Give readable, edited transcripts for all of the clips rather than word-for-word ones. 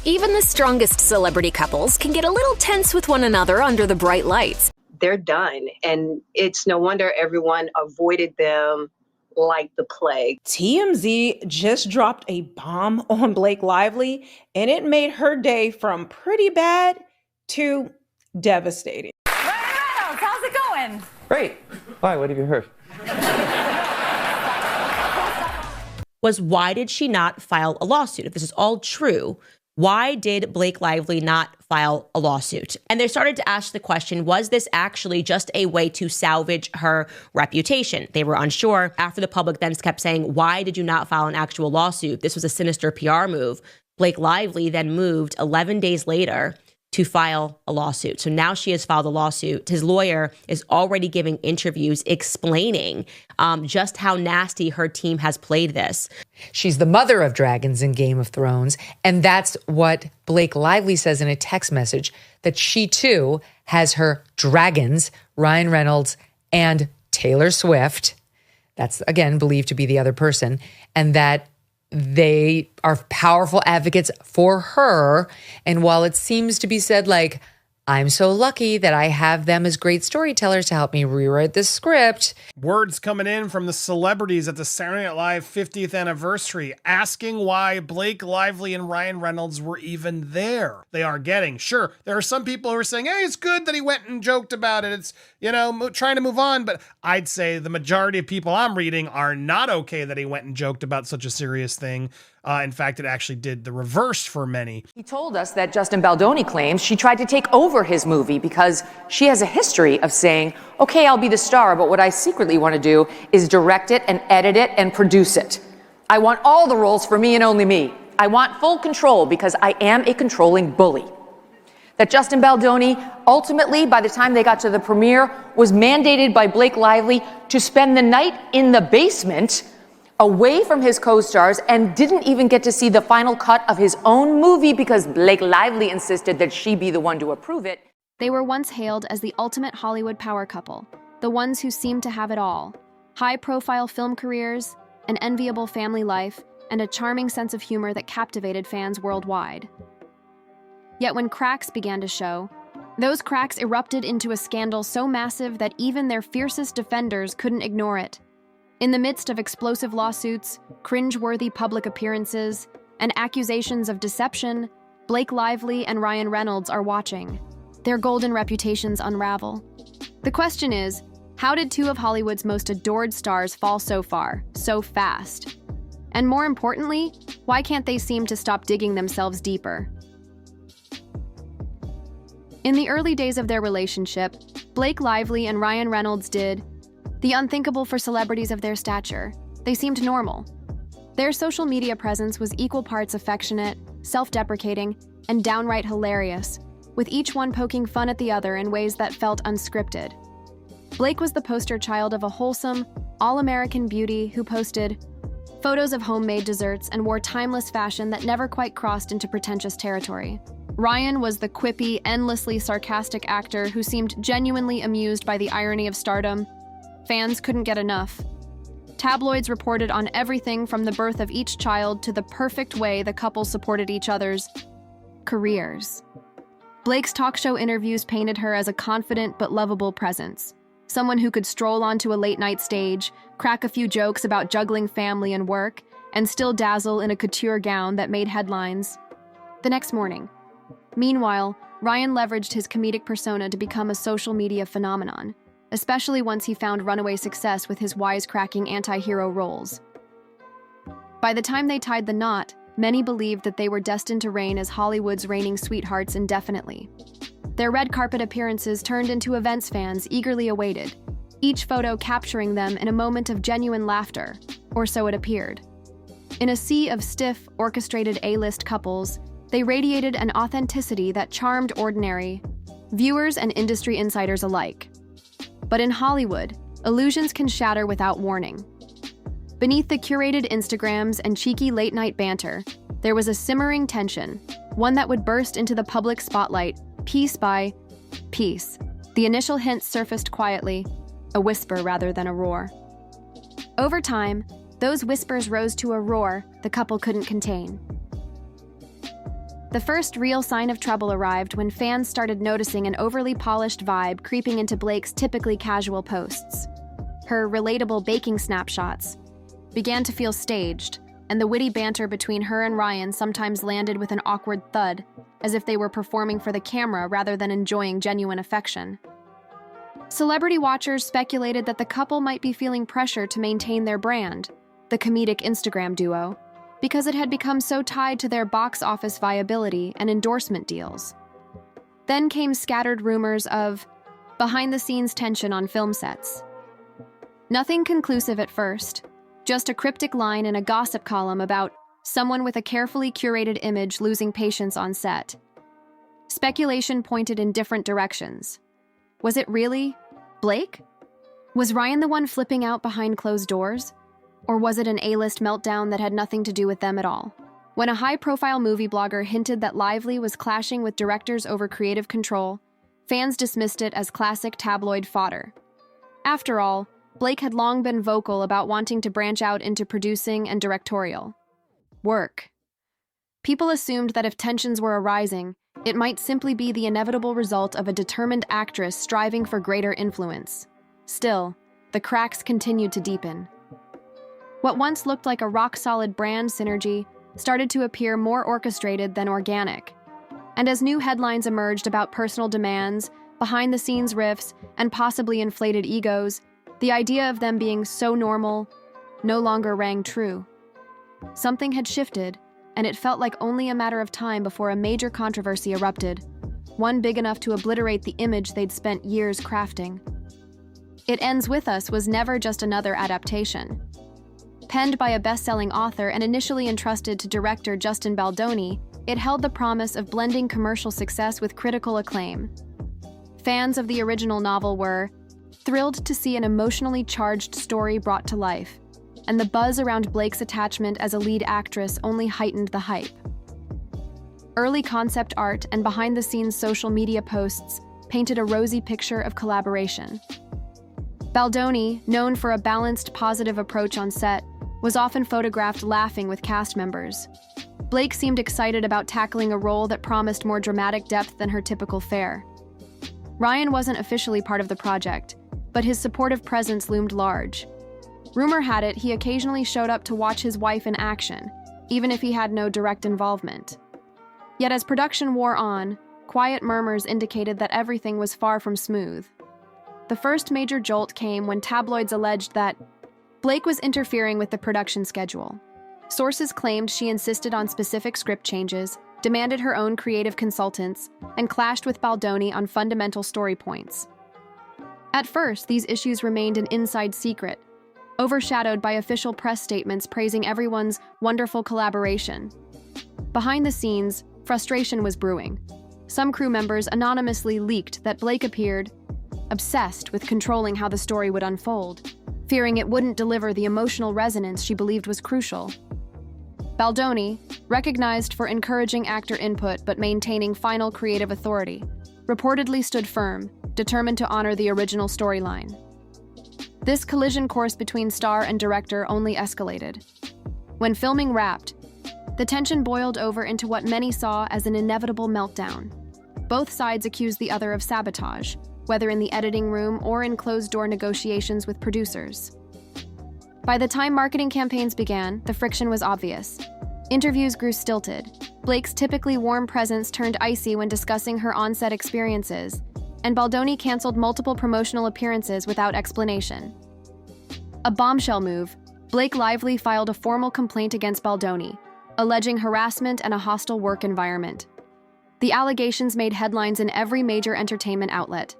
Even the strongest celebrity couples can get a little tense with one another under the bright lights. They're done, and it's no wonder everyone avoided them like the plague. TMZ just dropped a bomb on Blake Lively, and it made her day from pretty bad to devastating. Reynolds, how's it going? Great. Why? What have you heard? Was why did she not file a lawsuit? If this is all true, why did Blake Lively not file a lawsuit? And they started to ask the question, was this actually just a way to salvage her reputation? They were unsure. After the public then kept saying, why did you not file an actual lawsuit? This was a sinister PR move. Blake Lively then moved 11 days later to file a lawsuit. So now she has filed a lawsuit. His lawyer is already giving interviews explaining just how nasty her team has played this. She's the mother of dragons in Game of Thrones. And that's what Blake Lively says in a text message, that she too has her dragons, Ryan Reynolds and Taylor Swift. That's, again, believed to be the other person. And that they are powerful advocates for her. And while it seems to be said like, I'm so lucky that I have them as great storytellers to help me rewrite this script. Words coming in from the celebrities at the Saturday Night Live 50th anniversary asking why Blake Lively and Ryan Reynolds were even there. They are getting, sure, there are some people who are saying, hey, it's good that he went and joked about it. It's, trying to move on. But I'd say the majority of people I'm reading are not okay that he went and joked about such a serious thing. In fact, it actually did the reverse for many. He told us that Justin Baldoni claims she tried to take over his movie because she has a history of saying, okay, I'll be the star, but what I secretly want to do is direct it and edit it and produce it. I want all the roles for me and only me. I want full control because I am a controlling bully. That Justin Baldoni, ultimately, by the time they got to the premiere, was mandated by Blake Lively to spend the night in the basement away from his co-stars and didn't even get to see the final cut of his own movie because Blake Lively insisted that she be the one to approve it. They were once hailed as the ultimate Hollywood power couple, the ones who seemed to have it all. High-profile film careers, an enviable family life, and a charming sense of humor that captivated fans worldwide. Yet when cracks began to show, those cracks erupted into a scandal so massive that even their fiercest defenders couldn't ignore it. In the midst of explosive lawsuits, cringe-worthy public appearances, and accusations of deception, Blake Lively and Ryan Reynolds are watching. Their golden reputations unravel. The question is, how did two of Hollywood's most adored stars fall so far, so fast? And more importantly, why can't they seem to stop digging themselves deeper? In the early days of their relationship, Blake Lively and Ryan Reynolds did the unthinkable for celebrities of their stature. They seemed normal. Their social media presence was equal parts affectionate, self-deprecating, and downright hilarious, with each one poking fun at the other in ways that felt unscripted. Blake was the poster child of a wholesome, all-American beauty who posted photos of homemade desserts and wore timeless fashion that never quite crossed into pretentious territory. Ryan was the quippy, endlessly sarcastic actor who seemed genuinely amused by the irony of stardom. Fans couldn't get enough. Tabloids reported on everything from the birth of each child to the perfect way the couple supported each other's careers. Blake's talk show interviews painted her as a confident but lovable presence, someone who could stroll onto a late-night stage, crack a few jokes about juggling family and work, and still dazzle in a couture gown that made headlines. The next morning. Meanwhile, Ryan leveraged his comedic persona to become a social media phenomenon, especially once he found runaway success with his wisecracking anti-hero roles. By the time they tied the knot, many believed that they were destined to reign as Hollywood's reigning sweethearts indefinitely. Their red carpet appearances turned into events fans eagerly awaited, each photo capturing them in a moment of genuine laughter, or so it appeared. In a sea of stiff, orchestrated A-list couples, they radiated an authenticity that charmed ordinary viewers and industry insiders alike. But in Hollywood, illusions can shatter without warning. Beneath the curated Instagrams and cheeky late-night banter, there was a simmering tension, one that would burst into the public spotlight piece by piece. The initial hints surfaced quietly, a whisper rather than a roar. Over time, those whispers rose to a roar the couple couldn't contain. The first real sign of trouble arrived when fans started noticing an overly polished vibe creeping into Blake's typically casual posts. Her relatable baking snapshots began to feel staged, and the witty banter between her and Ryan sometimes landed with an awkward thud, as if they were performing for the camera rather than enjoying genuine affection. Celebrity watchers speculated that the couple might be feeling pressure to maintain their brand, the comedic Instagram duo, because it had become so tied to their box office viability and endorsement deals. Then came scattered rumors of behind-the-scenes tension on film sets. Nothing conclusive at first, just a cryptic line in a gossip column about someone with a carefully curated image losing patience on set. Speculation pointed in different directions. Was it really Blake? Was Ryan the one flipping out behind closed doors? Or was it an A-list meltdown that had nothing to do with them at all? When a high-profile movie blogger hinted that Lively was clashing with directors over creative control, fans dismissed it as classic tabloid fodder. After all, Blake had long been vocal about wanting to branch out into producing and directorial work. People assumed that if tensions were arising, it might simply be the inevitable result of a determined actress striving for greater influence. Still, the cracks continued to deepen. What once looked like a rock-solid brand synergy started to appear more orchestrated than organic. And as new headlines emerged about personal demands, behind-the-scenes riffs, and possibly inflated egos, the idea of them being so normal no longer rang true. Something had shifted, and it felt like only a matter of time before a major controversy erupted, one big enough to obliterate the image they'd spent years crafting. It Ends With Us was never just another adaptation. Penned by a best-selling author and initially entrusted to director Justin Baldoni, it held the promise of blending commercial success with critical acclaim. Fans of the original novel were thrilled to see an emotionally charged story brought to life, and the buzz around Blake's attachment as a lead actress only heightened the hype. Early concept art and behind-the-scenes social media posts painted a rosy picture of collaboration. Baldoni, known for a balanced, positive approach on set, was often photographed laughing with cast members. Blake seemed excited about tackling a role that promised more dramatic depth than her typical fare. Ryan wasn't officially part of the project, but his supportive presence loomed large. Rumor had it he occasionally showed up to watch his wife in action, even if he had no direct involvement. Yet as production wore on, quiet murmurs indicated that everything was far from smooth. The first major jolt came when tabloids alleged that Blake was interfering with the production schedule. Sources claimed she insisted on specific script changes, demanded her own creative consultants, and clashed with Baldoni on fundamental story points. At first, these issues remained an inside secret, overshadowed by official press statements praising everyone's wonderful collaboration. Behind the scenes, frustration was brewing. Some crew members anonymously leaked that Blake appeared obsessed with controlling how the story would unfold, fearing it wouldn't deliver the emotional resonance she believed was crucial. Baldoni, recognized for encouraging actor input but maintaining final creative authority, reportedly stood firm, determined to honor the original storyline. This collision course between star and director only escalated. When filming wrapped, the tension boiled over into what many saw as an inevitable meltdown. Both sides accused the other of sabotage, whether in the editing room or in closed-door negotiations with producers. By the time marketing campaigns began, the friction was obvious. Interviews grew stilted. Blake's typically warm presence turned icy when discussing her on-set experiences, and Baldoni canceled multiple promotional appearances without explanation. A bombshell move, Blake Lively filed a formal complaint against Baldoni, alleging harassment and a hostile work environment. The allegations made headlines in every major entertainment outlet.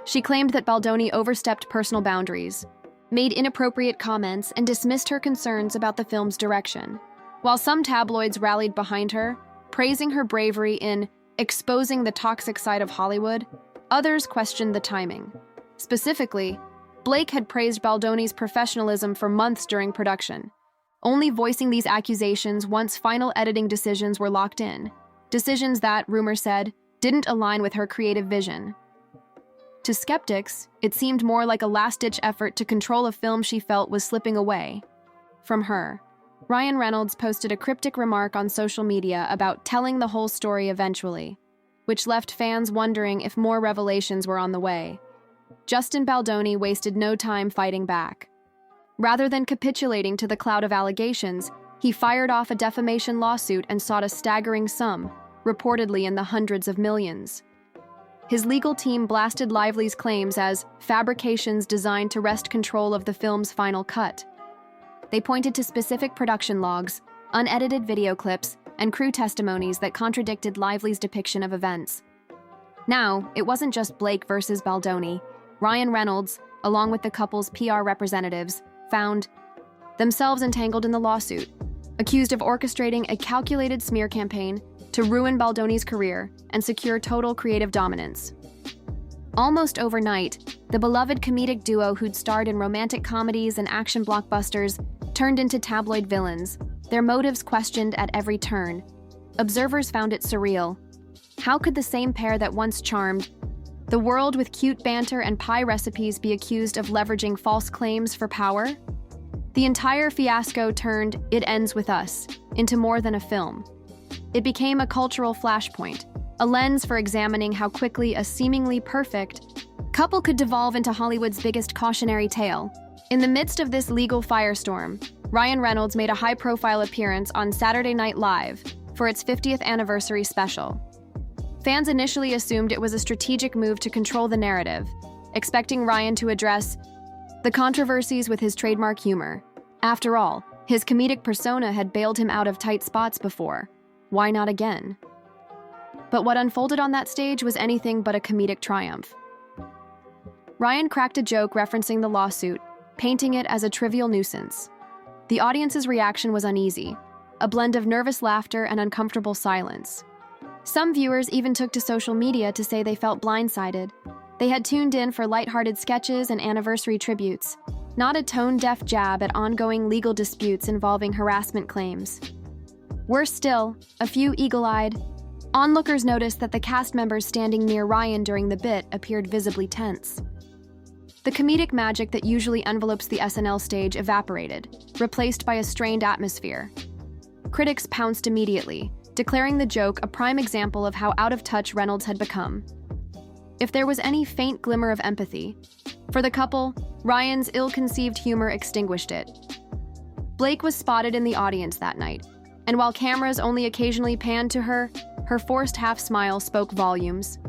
She claimed that Baldoni overstepped personal boundaries, made inappropriate comments, and dismissed her concerns about the film's direction. While some tabloids rallied behind her, praising her bravery in exposing the toxic side of Hollywood, others questioned the timing. Specifically, Blake had praised Baldoni's professionalism for months during production, only voicing these accusations once final editing decisions were locked in, decisions that, rumor said, didn't align with her creative vision. To skeptics, it seemed more like a last-ditch effort to control a film she felt was slipping away from her, Ryan Reynolds posted a cryptic remark on social media about telling the whole story eventually, which left fans wondering if more revelations were on the way. Justin Baldoni wasted no time fighting back. Rather than capitulating to the cloud of allegations, he fired off a defamation lawsuit and sought a staggering sum, reportedly in the hundreds of millions. His legal team blasted Lively's claims as fabrications designed to wrest control of the film's final cut. They pointed to specific production logs, unedited video clips, and crew testimonies that contradicted Lively's depiction of events. Now, it wasn't just Blake versus Baldoni. Ryan Reynolds, along with the couple's PR representatives, found themselves entangled in the lawsuit, accused of orchestrating a calculated smear campaign to ruin Baldoni's career and secure total creative dominance. Almost overnight, the beloved comedic duo who'd starred in romantic comedies and action blockbusters turned into tabloid villains, their motives questioned at every turn. Observers found it surreal. How could the same pair that once charmed the world with cute banter and pie recipes be accused of leveraging false claims for power? The entire fiasco turned It Ends With Us into more than a film. It became a cultural flashpoint, a lens for examining how quickly a seemingly perfect couple could devolve into Hollywood's biggest cautionary tale. In the midst of this legal firestorm, Ryan Reynolds made a high-profile appearance on Saturday Night Live for its 50th anniversary special. Fans initially assumed it was a strategic move to control the narrative, expecting Ryan to address the controversies with his trademark humor. After all, his comedic persona had bailed him out of tight spots before. Why not again? But what unfolded on that stage was anything but a comedic triumph. Ryan cracked a joke referencing the lawsuit, painting it as a trivial nuisance. The audience's reaction was uneasy, a blend of nervous laughter and uncomfortable silence. Some viewers even took to social media to say they felt blindsided. They had tuned in for lighthearted sketches and anniversary tributes, not a tone-deaf jab at ongoing legal disputes involving harassment claims. Worse still, a few eagle-eyed onlookers noticed that the cast members standing near Ryan during the bit appeared visibly tense. The comedic magic that usually envelopes the SNL stage evaporated, replaced by a strained atmosphere. Critics pounced immediately, declaring the joke a prime example of how out of touch Reynolds had become. If there was any faint glimmer of empathy for the couple, Ryan's ill-conceived humor extinguished it. Blake was spotted in the audience that night, and while cameras only occasionally panned to her, her forced half-smile spoke volumes.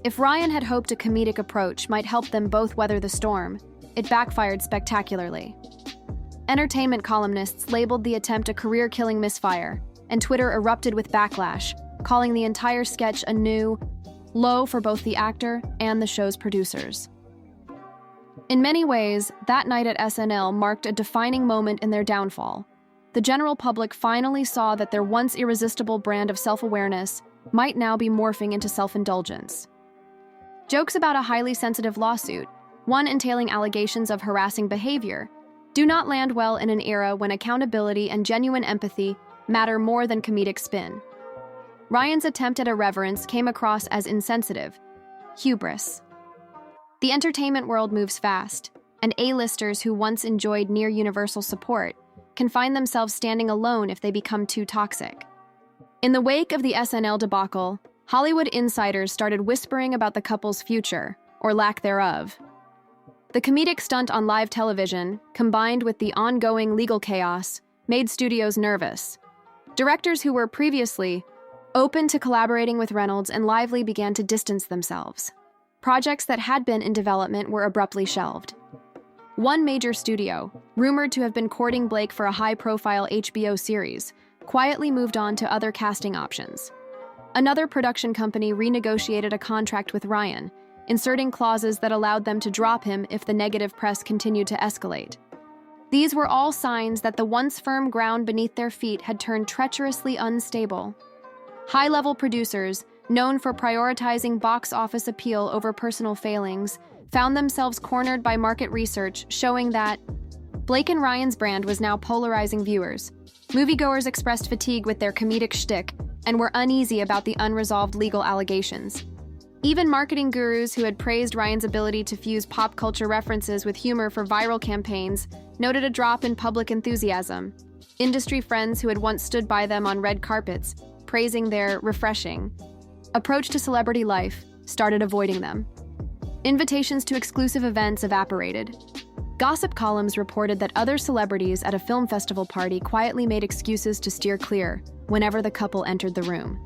If Ryan had hoped a comedic approach might help them both weather the storm, it backfired spectacularly. Entertainment columnists labeled the attempt a career-killing misfire, and Twitter erupted with backlash, calling the entire sketch a new low for both the actor and the show's producers. In many ways, that night at SNL marked a defining moment in their downfall. The general public finally saw that their once irresistible brand of self-awareness might now be morphing into self-indulgence. Jokes about a highly sensitive lawsuit, one entailing allegations of harassing behavior, do not land well in an era when accountability and genuine empathy matter more than comedic spin. Ryan's attempt at irreverence came across as insensitive, hubris. The entertainment world moves fast, and A-listers who once enjoyed near-universal support can find themselves standing alone if they become too toxic. In the wake of the SNL debacle, Hollywood insiders started whispering about the couple's future, or lack thereof. The comedic stunt on live television, combined with the ongoing legal chaos, made studios nervous. Directors who were previously open to collaborating with Reynolds and Lively began to distance themselves. Projects that had been in development were abruptly shelved. One major studio, rumored to have been courting Blake for a high-profile HBO series, quietly moved on to other casting options. Another production company renegotiated a contract with Ryan, inserting clauses that allowed them to drop him if the negative press continued to escalate. These were all signs that the once firm ground beneath their feet had turned treacherously unstable. High-level producers, known for prioritizing box office appeal over personal failings, found themselves cornered by market research showing that Blake and Ryan's brand was now polarizing viewers. Moviegoers expressed fatigue with their comedic shtick and were uneasy about the unresolved legal allegations. Even marketing gurus who had praised Ryan's ability to fuse pop culture references with humor for viral campaigns noted a drop in public enthusiasm. Industry friends who had once stood by them on red carpets, praising their refreshing approach to celebrity life, started avoiding them. Invitations to exclusive events evaporated. Gossip columns reported that other celebrities at a film festival party quietly made excuses to steer clear whenever the couple entered the room.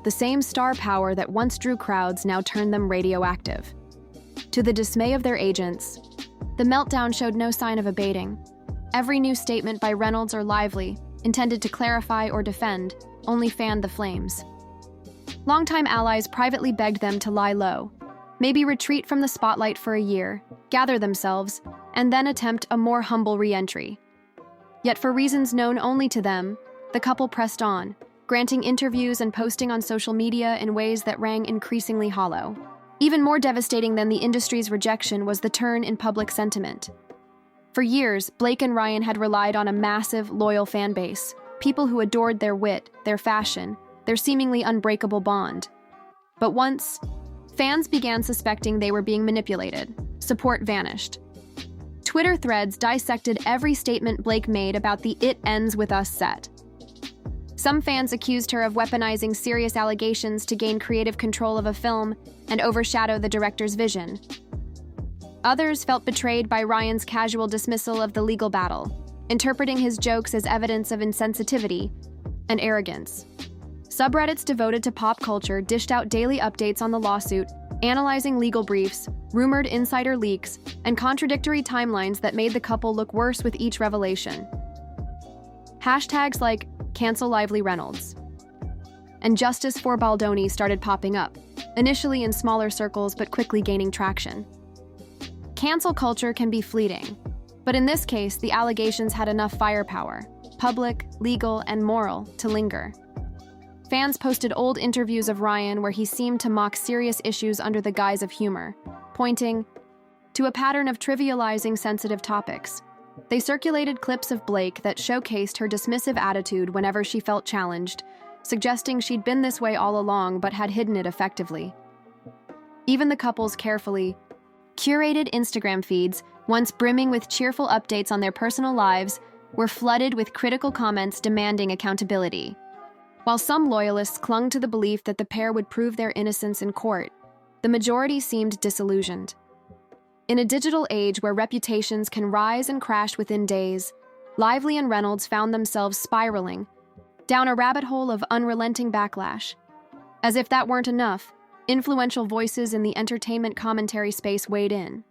The same star power that once drew crowds now turned them radioactive. To the dismay of their agents, the meltdown showed no sign of abating. Every new statement by Reynolds or Lively, intended to clarify or defend, only fanned the flames. Longtime allies privately begged them to lie low, maybe retreat from the spotlight for a year, gather themselves, and then attempt a more humble re-entry. Yet for reasons known only to them, the couple pressed on, granting interviews and posting on social media in ways that rang increasingly hollow. Even more devastating than the industry's rejection was the turn in public sentiment. For years, Blake and Ryan had relied on a massive, loyal fan base, people who adored their wit, their fashion, their seemingly unbreakable bond. But once fans began suspecting they were being manipulated, support vanished. Twitter threads dissected every statement Blake made about the "It Ends With Us" set. Some fans accused her of weaponizing serious allegations to gain creative control of a film and overshadow the director's vision. Others felt betrayed by Ryan's casual dismissal of the legal battle, interpreting his jokes as evidence of insensitivity and arrogance. Subreddits devoted to pop culture dished out daily updates on the lawsuit, analyzing legal briefs, rumored insider leaks, and contradictory timelines that made the couple look worse with each revelation. Hashtags like "Cancel Lively Reynolds" and "Justice for Baldoni" started popping up, initially in smaller circles but quickly gaining traction. Cancel culture can be fleeting, but in this case, the allegations had enough firepower, public, legal, and moral, to linger. Fans posted old interviews of Ryan where he seemed to mock serious issues under the guise of humor, pointing to a pattern of trivializing sensitive topics. They circulated clips of Blake that showcased her dismissive attitude whenever she felt challenged, suggesting she'd been this way all along but had hidden it effectively. Even the couple's carefully curated Instagram feeds, once brimming with cheerful updates on their personal lives, were flooded with critical comments demanding accountability. While some loyalists clung to the belief that the pair would prove their innocence in court, the majority seemed disillusioned. In a digital age where reputations can rise and crash within days, Lively and Reynolds found themselves spiraling down a rabbit hole of unrelenting backlash. As if that weren't enough, influential voices in the entertainment commentary space weighed in.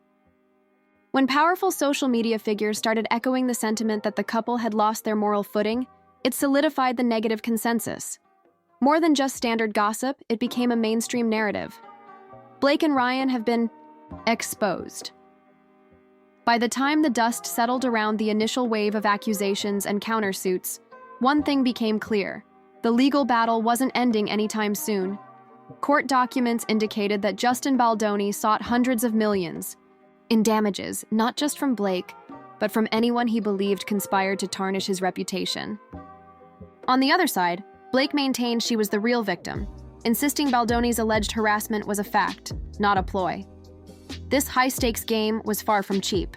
When powerful social media figures started echoing the sentiment that the couple had lost their moral footing, it solidified the negative consensus. More than just standard gossip, it became a mainstream narrative. Blake and Ryan have been exposed. By the time the dust settled around the initial wave of accusations and countersuits, one thing became clear: the legal battle wasn't ending anytime soon. Court documents indicated that Justin Baldoni sought hundreds of millions in damages, not just from Blake, but from anyone he believed conspired to tarnish his reputation. On the other side, Blake maintained she was the real victim, insisting Baldoni's alleged harassment was a fact, not a ploy. This high-stakes game was far from cheap.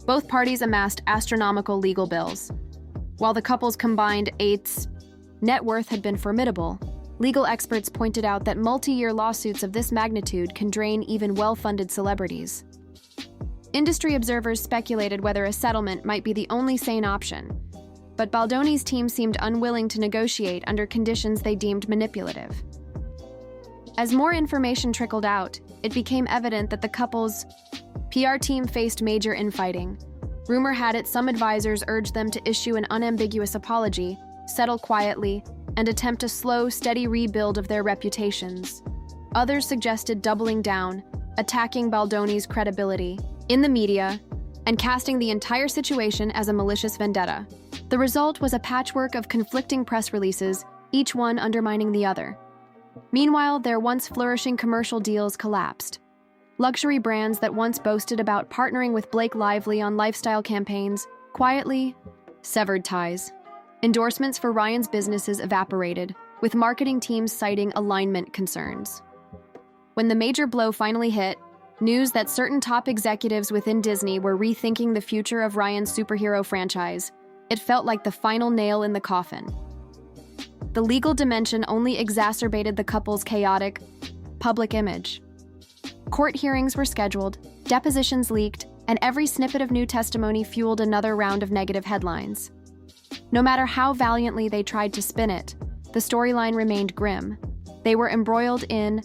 Both parties amassed astronomical legal bills. While the couple's combined net worth had been formidable, legal experts pointed out that multi-year lawsuits of this magnitude can drain even well-funded celebrities. Industry observers speculated whether a settlement might be the only sane option, but Baldoni's team seemed unwilling to negotiate under conditions they deemed manipulative. As more information trickled out, it became evident that the couple's PR team faced major infighting. Rumor had it some advisors urged them to issue an unambiguous apology, settle quietly, and attempt a slow, steady rebuild of their reputations. Others suggested doubling down, attacking Baldoni's credibility in the media, and casting the entire situation as a malicious vendetta. The result was a patchwork of conflicting press releases, each one undermining the other. Meanwhile, their once flourishing commercial deals collapsed. Luxury brands that once boasted about partnering with Blake Lively on lifestyle campaigns quietly severed ties. Endorsements for Ryan's businesses evaporated, with marketing teams citing alignment concerns. When the major blow finally hit, news that certain top executives within Disney were rethinking the future of Ryan's superhero franchise It felt like the final nail in the coffin. The legal dimension only exacerbated the couple's chaotic public image. Court hearings were scheduled, depositions leaked, and every snippet of new testimony fueled another round of negative headlines. No matter how valiantly they tried to spin it, the storyline remained grim. They were embroiled in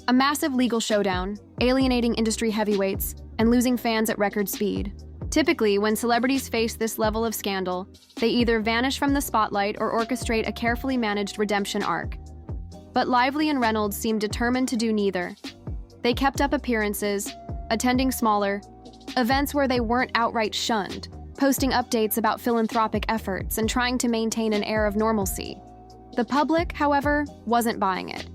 a massive legal showdown, alienating industry heavyweights, and losing fans at record speed. Typically, when celebrities face this level of scandal, they either vanish from the spotlight or orchestrate a carefully managed redemption arc. But Lively and Reynolds seemed determined to do neither. They kept up appearances, attending smaller events where they weren't outright shunned, posting updates about philanthropic efforts and trying to maintain an air of normalcy. The public, however, wasn't buying it.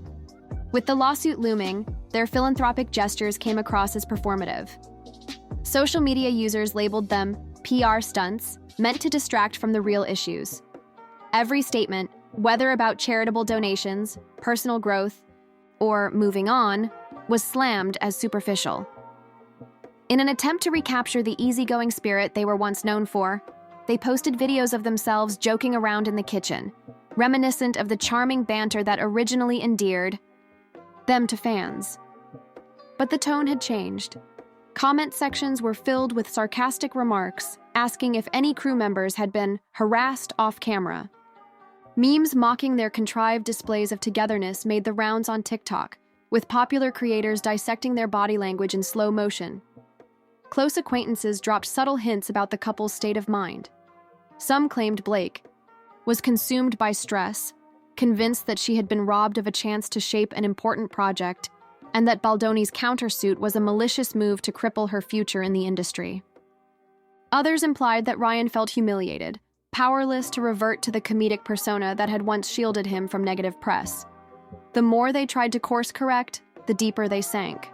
With the lawsuit looming, their philanthropic gestures came across as performative. Social media users labeled them PR stunts, meant to distract from the real issues. Every statement, whether about charitable donations, personal growth, or moving on, was slammed as superficial. In an attempt to recapture the easygoing spirit they were once known for, they posted videos of themselves joking around in the kitchen, reminiscent of the charming banter that originally endeared them to fans. But the tone had changed. Comment sections were filled with sarcastic remarks, asking if any crew members had been harassed off camera. Memes mocking their contrived displays of togetherness made the rounds on TikTok, with popular creators dissecting their body language in slow motion. Close acquaintances dropped subtle hints about the couple's state of mind. Some claimed Blake was consumed by stress, convinced that she had been robbed of a chance to shape an important project, and that Baldoni's countersuit was a malicious move to cripple her future in the industry. Others implied that Ryan felt humiliated, powerless to revert to the comedic persona that had once shielded him from negative press. The more they tried to course correct, the deeper they sank.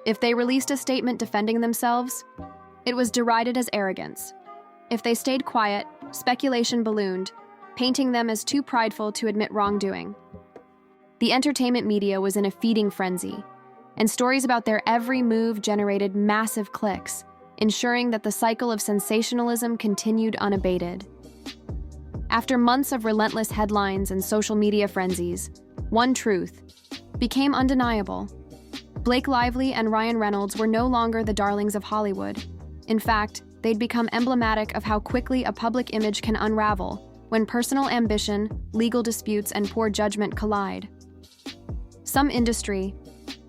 If they released a statement defending themselves, it was derided as arrogance. If they stayed quiet, speculation ballooned, painting them as too prideful to admit wrongdoing. The entertainment media was in a feeding frenzy, and stories about their every move generated massive clicks, ensuring that the cycle of sensationalism continued unabated. After months of relentless headlines and social media frenzies, one truth became undeniable. Blake Lively and Ryan Reynolds were no longer the darlings of Hollywood. In fact, they'd become emblematic of how quickly a public image can unravel when personal ambition, legal disputes, and poor judgment collide. Some industry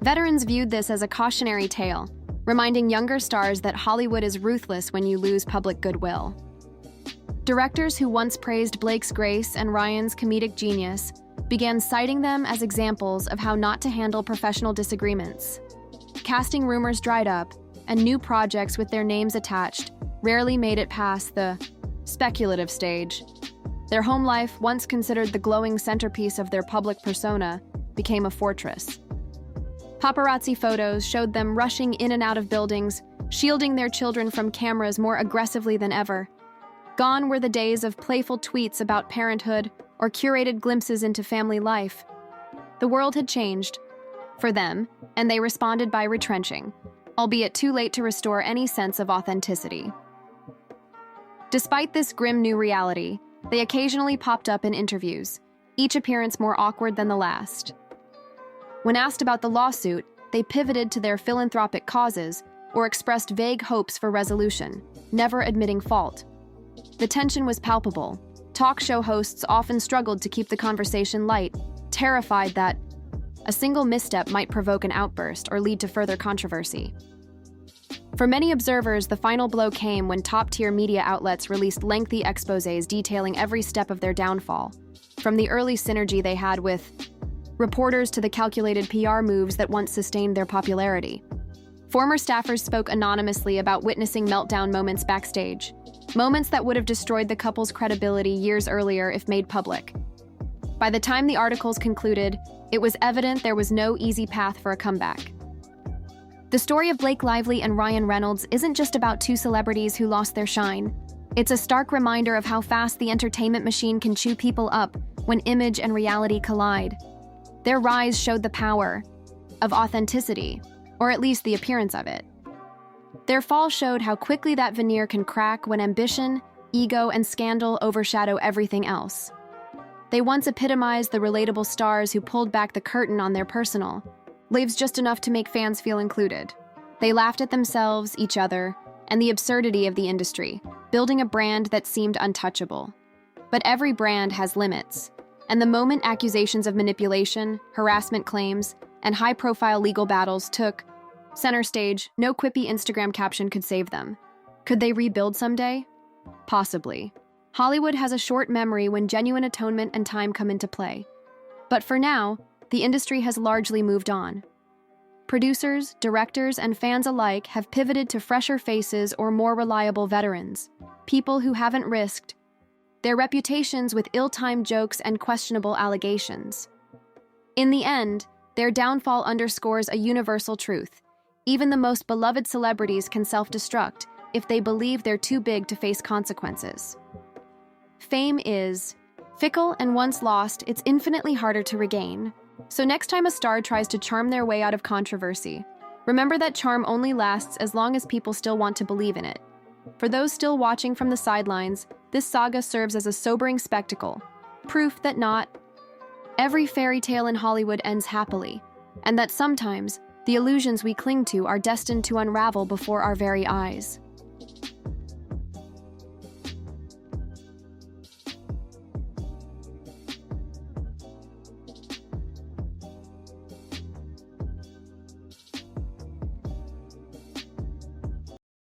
veterans viewed this as a cautionary tale, reminding younger stars that Hollywood is ruthless when you lose public goodwill. Directors who once praised Blake's grace and Ryan's comedic genius began citing them as examples of how not to handle professional disagreements. Casting rumors dried up, and new projects with their names attached rarely made it past the speculative stage. Their home life, once considered the glowing centerpiece of their public persona, became a fortress. Paparazzi photos showed them rushing in and out of buildings, shielding their children from cameras more aggressively than ever. Gone were the days of playful tweets about parenthood or curated glimpses into family life. The world had changed for them, and they responded by retrenching, albeit too late to restore any sense of authenticity. Despite this grim new reality, they occasionally popped up in interviews, each appearance more awkward than the last. When asked about the lawsuit, they pivoted to their philanthropic causes or expressed vague hopes for resolution, never admitting fault. The tension was palpable. Talk show hosts often struggled to keep the conversation light, terrified that a single misstep might provoke an outburst or lead to further controversy. For many observers, the final blow came when top-tier media outlets released lengthy exposés detailing every step of their downfall, from the early synergy they had with reporters to the calculated PR moves that once sustained their popularity. Former staffers spoke anonymously about witnessing meltdown moments backstage, moments that would have destroyed the couple's credibility years earlier if made public. By the time the articles concluded, it was evident there was no easy path for a comeback. The story of Blake Lively and Ryan Reynolds isn't just about two celebrities who lost their shine. It's a stark reminder of how fast the entertainment machine can chew people up when image and reality collide. Their rise showed the power of authenticity, or at least the appearance of it. Their fall showed how quickly that veneer can crack when ambition, ego, and scandal overshadow everything else. They once epitomized the relatable stars who pulled back the curtain on their personal lives just enough to make fans feel included. They laughed at themselves, each other, and the absurdity of the industry, building a brand that seemed untouchable. But every brand has limits, and the moment accusations of manipulation, harassment claims, and high-profile legal battles took center stage, no quippy Instagram caption could save them. Could they rebuild someday? Possibly. Hollywood has a short memory when genuine atonement and time come into play. But for now, the industry has largely moved on. Producers, directors, and fans alike have pivoted to fresher faces or more reliable veterans, people who haven't risked their reputations with ill-timed jokes and questionable allegations. In the end, their downfall underscores a universal truth. Even the most beloved celebrities can self-destruct if they believe they're too big to face consequences. Fame is fickle, and once lost, it's infinitely harder to regain. So next time a star tries to charm their way out of controversy, remember that charm only lasts as long as people still want to believe in it. For those still watching from the sidelines, this saga serves as a sobering spectacle, proof that not every fairy tale in Hollywood ends happily, and that sometimes the illusions we cling to are destined to unravel before our very eyes.